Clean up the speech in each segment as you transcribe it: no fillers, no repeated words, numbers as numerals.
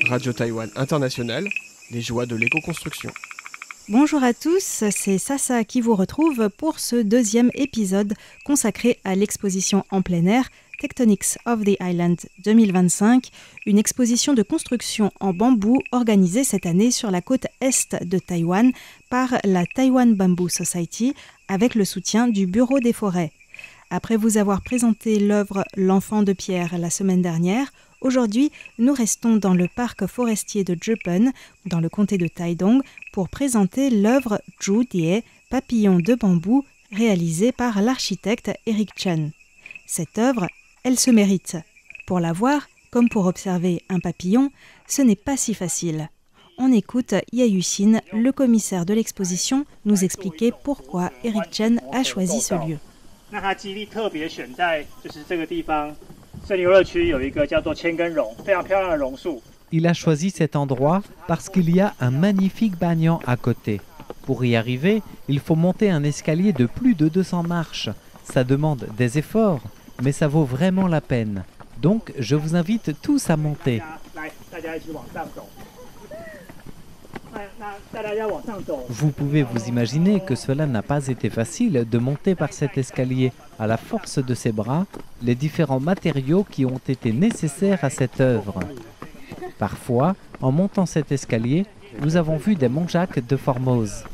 Radio Taïwan International, les joies de l'éco-construction. Bonjour à tous, c'est Sasa qui vous retrouve pour ce deuxième épisode consacré à l'exposition en plein air Tectonics of the Island 2025, une exposition de construction en bambou organisée cette année sur la côte est de Taïwan par la Taiwan Bamboo Society avec le soutien du Bureau des forêts. Après vous avoir présenté l'œuvre L'Enfant de Pierre la semaine dernière, aujourd'hui, nous restons dans le parc forestier de Zhipen, dans le comté de Taidong, pour présenter l'œuvre Zhu Die, papillon de bambou, réalisée par l'architecte Eric Chen. Cette œuvre, elle se mérite. Pour la voir, comme pour observer un papillon, ce n'est pas si facile. On écoute Yayu-Xin, le commissaire de l'exposition, nous expliquer pourquoi Eric Chen a choisi ce lieu. Il a choisi cet endroit parce qu'il y a un magnifique banyan à côté. Pour y arriver, il faut monter un escalier de plus de 200 marches. Ça demande des efforts, mais ça vaut vraiment la peine. Donc, je vous invite tous à monter. Vous pouvez vous imaginer que cela n'a pas été facile de monter par cet escalier à la force de ses bras les différents matériaux qui ont été nécessaires à cette œuvre. Parfois, en montant cet escalier, nous avons vu des monjacs de Formose.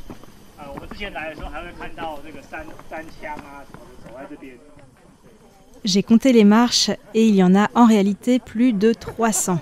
J'ai compté les marches et il y en a en réalité plus de 300.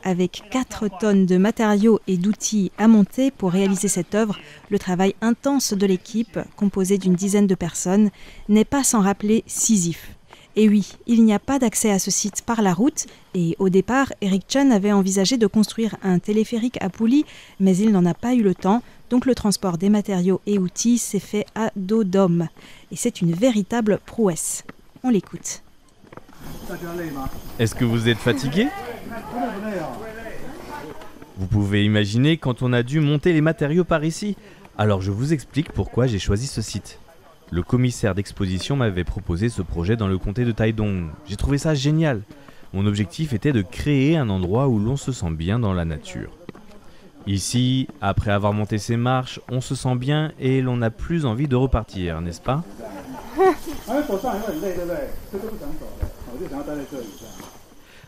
Avec 4 tonnes de matériaux et d'outils à monter pour réaliser cette œuvre, le travail intense de l'équipe, composée d'une dizaine de personnes, n'est pas sans rappeler Sisyphe. Et oui, il n'y a pas d'accès à ce site par la route, et au départ, Eric Chen avait envisagé de construire un téléphérique à poulies, mais il n'en a pas eu le temps, donc le transport des matériaux et outils s'est fait à dos d'homme. Et c'est une véritable prouesse. On l'écoute. Est-ce que vous êtes fatigué ? Vous pouvez imaginer quand on a dû monter les matériaux par ici. Alors je vous explique pourquoi j'ai choisi ce site. Le commissaire d'exposition m'avait proposé ce projet dans le comté de Taidong. J'ai trouvé ça génial. Mon objectif était de créer un endroit où l'on se sent bien dans la nature. Ici, après avoir monté ces marches, on se sent bien et l'on n'a plus envie de repartir, n'est-ce pas ?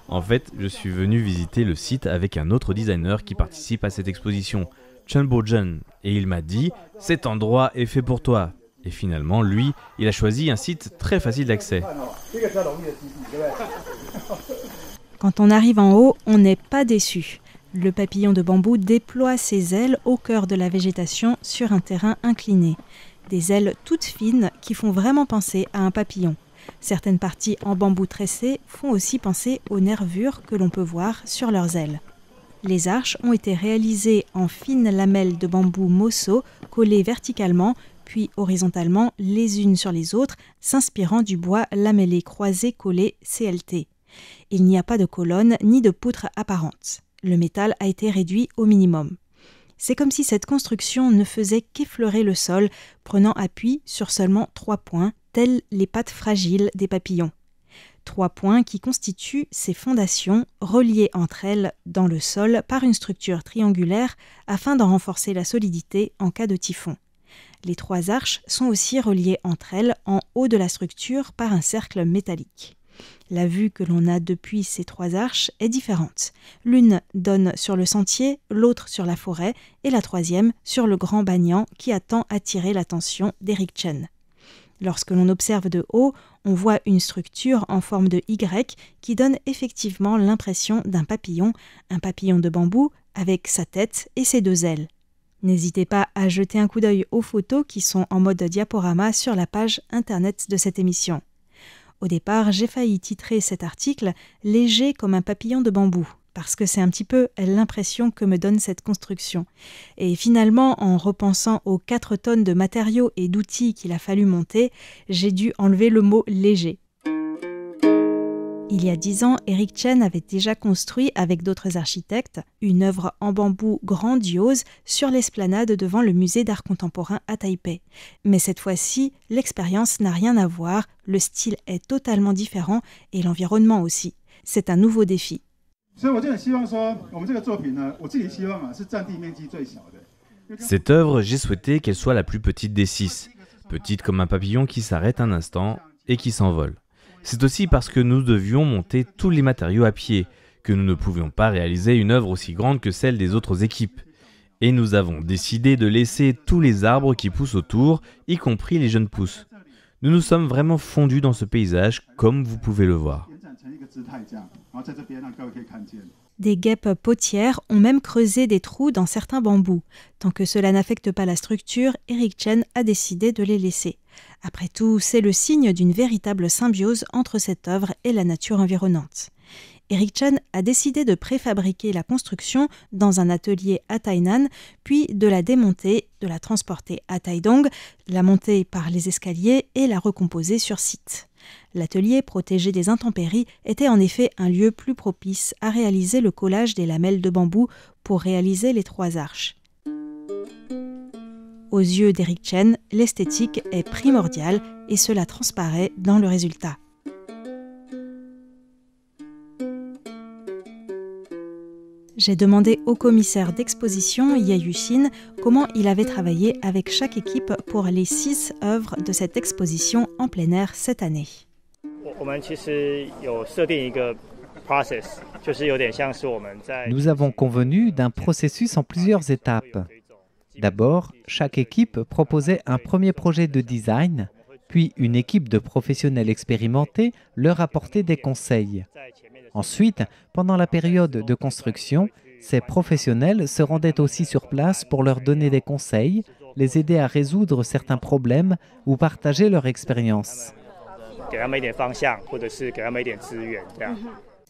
En fait, je suis venu visiter le site avec un autre designer qui participe à cette exposition, Chen Bo-Jen, et il m'a dit « Cet endroit est fait pour toi ». Et finalement, lui, il a choisi un site très facile d'accès. Quand on arrive en haut, on n'est pas déçu. Le papillon de bambou déploie ses ailes au cœur de la végétation sur un terrain incliné. Des ailes toutes fines qui font vraiment penser à un papillon. Certaines parties en bambou tressé font aussi penser aux nervures que l'on peut voir sur leurs ailes. Les arches ont été réalisées en fines lamelles de bambou mosso collées verticalement puis horizontalement les unes sur les autres, s'inspirant du bois lamellé croisé collé CLT. Il n'y a pas de colonne ni de poutre apparente. Le métal a été réduit au minimum. C'est comme si cette construction ne faisait qu'effleurer le sol, prenant appui sur seulement 3 points, tels les pattes fragiles des papillons. 3 points qui constituent ces fondations, reliées entre elles dans le sol par une structure triangulaire afin d'en renforcer la solidité en cas de typhon. Les 3 arches sont aussi reliées entre elles en haut de la structure par un cercle métallique. La vue que l'on a depuis ces 3 arches est différente. L'une donne sur le sentier, l'autre sur la forêt et la troisième sur le grand banyan qui a tant attiré l'attention d'Eric Chen. Lorsque l'on observe de haut, on voit une structure en forme de Y qui donne effectivement l'impression d'un papillon, un papillon de bambou avec sa tête et ses 2 ailes. N'hésitez pas à jeter un coup d'œil aux photos qui sont en mode diaporama sur la page internet de cette émission. Au départ, j'ai failli titrer cet article « Léger comme un papillon de bambou » parce que c'est un petit peu l'impression que me donne cette construction. Et finalement, en repensant aux 4 tonnes de matériaux et d'outils qu'il a fallu monter, j'ai dû enlever le mot « léger ». Il y a 10 ans, Eric Chen avait déjà construit, avec d'autres architectes, une œuvre en bambou grandiose sur l'esplanade devant le musée d'art contemporain à Taipei. Mais cette fois-ci, l'expérience n'a rien à voir, le style est totalement différent et l'environnement aussi. C'est un nouveau défi. Cette œuvre, j'ai souhaité qu'elle soit la plus petite des 6. Petite comme un papillon qui s'arrête un instant et qui s'envole. C'est aussi parce que nous devions monter tous les matériaux à pied, que nous ne pouvions pas réaliser une œuvre aussi grande que celle des autres équipes. Et nous avons décidé de laisser tous les arbres qui poussent autour, y compris les jeunes pousses. Nous nous sommes vraiment fondus dans ce paysage, comme vous pouvez le voir. Des guêpes potières ont même creusé des trous dans certains bambous. Tant que cela n'affecte pas la structure, Eric Chen a décidé de les laisser. Après tout, c'est le signe d'une véritable symbiose entre cette œuvre et la nature environnante. Eric Chen a décidé de préfabriquer la construction dans un atelier à Tainan, puis de la démonter, de la transporter à Taidong, la monter par les escaliers et la recomposer sur site. L'atelier, protégé des intempéries, était en effet un lieu plus propice à réaliser le collage des lamelles de bambou pour réaliser les 3 arches. Aux yeux d'Eric Chen, l'esthétique est primordiale et cela transparaît dans le résultat. J'ai demandé au commissaire d'exposition, Ye Yuxin, comment il avait travaillé avec chaque équipe pour les 6 œuvres de cette exposition en plein air cette année. Nous avons convenu d'un processus en plusieurs étapes. D'abord, chaque équipe proposait un premier projet de design, puis une équipe de professionnels expérimentés leur apportait des conseils. Ensuite, pendant la période de construction, ces professionnels se rendaient aussi sur place pour leur donner des conseils, les aider à résoudre certains problèmes ou partager leur expérience.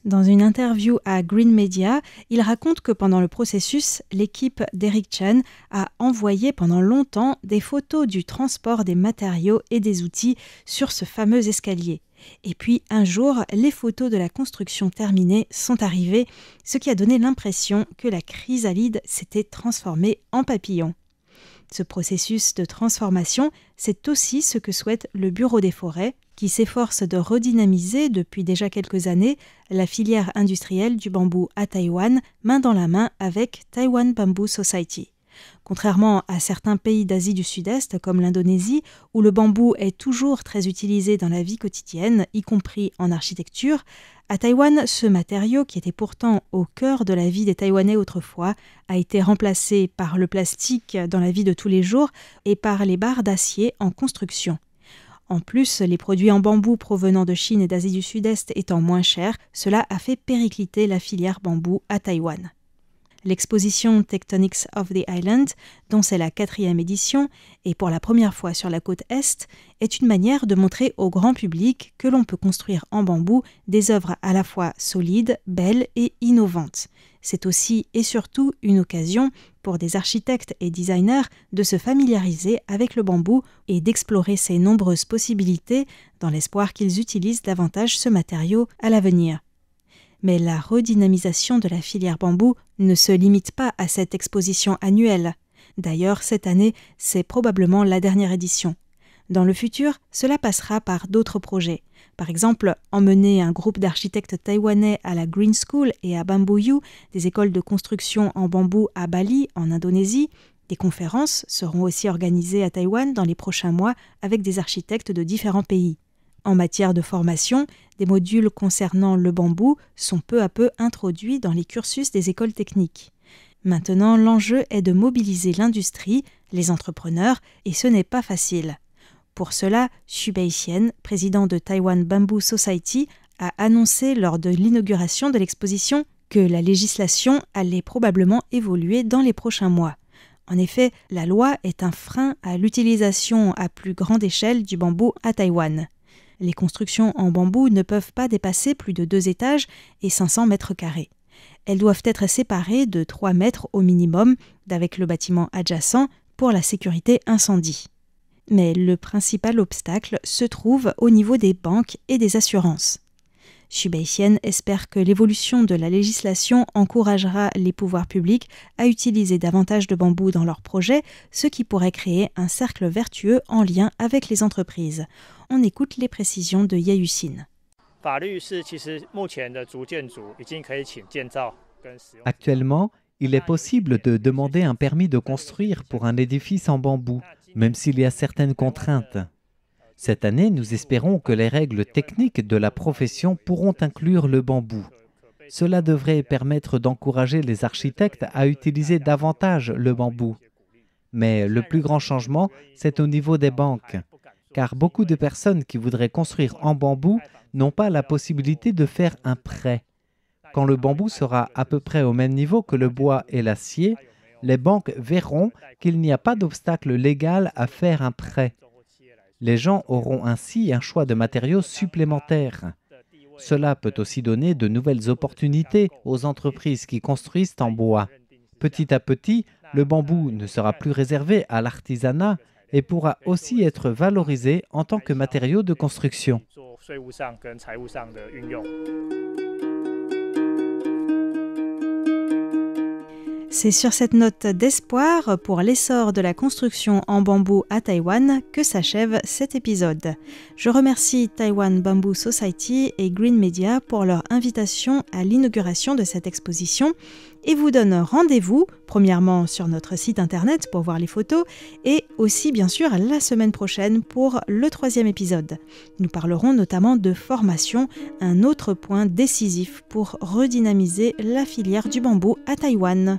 Dans une interview à Green Media, il raconte que pendant le processus, l'équipe d'Eric Chen a envoyé pendant longtemps des photos du transport des matériaux et des outils sur ce fameux escalier. Et puis un jour, les photos de la construction terminée sont arrivées, ce qui a donné l'impression que la chrysalide s'était transformée en papillon. Ce processus de transformation, c'est aussi ce que souhaite le Bureau des forêts, qui s'efforce de redynamiser depuis déjà quelques années la filière industrielle du bambou à Taïwan, main dans la main avec Taiwan Bamboo Society. Contrairement à certains pays d'Asie du Sud-Est comme l'Indonésie, où le bambou est toujours très utilisé dans la vie quotidienne, y compris en architecture, à Taïwan, ce matériau, qui était pourtant au cœur de la vie des Taïwanais autrefois, a été remplacé par le plastique dans la vie de tous les jours et par les barres d'acier en construction. En plus, les produits en bambou provenant de Chine et d'Asie du Sud-Est étant moins chers, cela a fait péricliter la filière bambou à Taïwan. L'exposition Tectonics of the Island, dont c'est la 4e édition, et pour la première fois sur la côte Est, est une manière de montrer au grand public que l'on peut construire en bambou des œuvres à la fois solides, belles et innovantes. C'est aussi et surtout une occasion pour des architectes et designers de se familiariser avec le bambou et d'explorer ses nombreuses possibilités dans l'espoir qu'ils utilisent davantage ce matériau à l'avenir. Mais la redynamisation de la filière bambou ne se limite pas à cette exposition annuelle. D'ailleurs, cette année, c'est probablement la dernière édition. Dans le futur, cela passera par d'autres projets. Par exemple, emmener un groupe d'architectes taïwanais à la Green School et à Bamboo, des écoles de construction en bambou à Bali, en Indonésie. Des conférences seront aussi organisées à Taïwan dans les prochains mois avec des architectes de différents pays. En matière de formation, des modules concernant le bambou sont peu à peu introduits dans les cursus des écoles techniques. Maintenant, l'enjeu est de mobiliser l'industrie, les entrepreneurs, et ce n'est pas facile. Pour cela, Xu Beixian, président de Taiwan Bamboo Society, a annoncé lors de l'inauguration de l'exposition que la législation allait probablement évoluer dans les prochains mois. En effet, la loi est un frein à l'utilisation à plus grande échelle du bambou à Taïwan. Les constructions en bambou ne peuvent pas dépasser plus de 2 étages et 500 mètres carrés. Elles doivent être séparées de 3 mètres au minimum d'avec le bâtiment adjacent pour la sécurité incendie. Mais le principal obstacle se trouve au niveau des banques et des assurances. Xu Beixian espère que l'évolution de la législation encouragera les pouvoirs publics à utiliser davantage de bambou dans leurs projets, ce qui pourrait créer un cercle vertueux en lien avec les entreprises. On écoute les précisions de Ye Yuxin. Actuellement, il est possible de demander un permis de construire pour un édifice en bambou, même s'il y a certaines contraintes. Cette année, nous espérons que les règles techniques de la profession pourront inclure le bambou. Cela devrait permettre d'encourager les architectes à utiliser davantage le bambou. Mais le plus grand changement, c'est au niveau des banques, car beaucoup de personnes qui voudraient construire en bambou n'ont pas la possibilité de faire un prêt. Quand le bambou sera à peu près au même niveau que le bois et l'acier, les banques verront qu'il n'y a pas d'obstacle légal à faire un prêt. Les gens auront ainsi un choix de matériaux supplémentaires. Cela peut aussi donner de nouvelles opportunités aux entreprises qui construisent en bois. Petit à petit, le bambou ne sera plus réservé à l'artisanat et pourra aussi être valorisé en tant que matériau de construction. C'est sur cette note d'espoir pour l'essor de la construction en bambou à Taïwan que s'achève cet épisode. Je remercie Taiwan Bamboo Society et Green Media pour leur invitation à l'inauguration de cette exposition et vous donne rendez-vous, premièrement sur notre site internet pour voir les photos et aussi bien sûr la semaine prochaine pour le 3e épisode. Nous parlerons notamment de formation, un autre point décisif pour redynamiser la filière du bambou à Taïwan.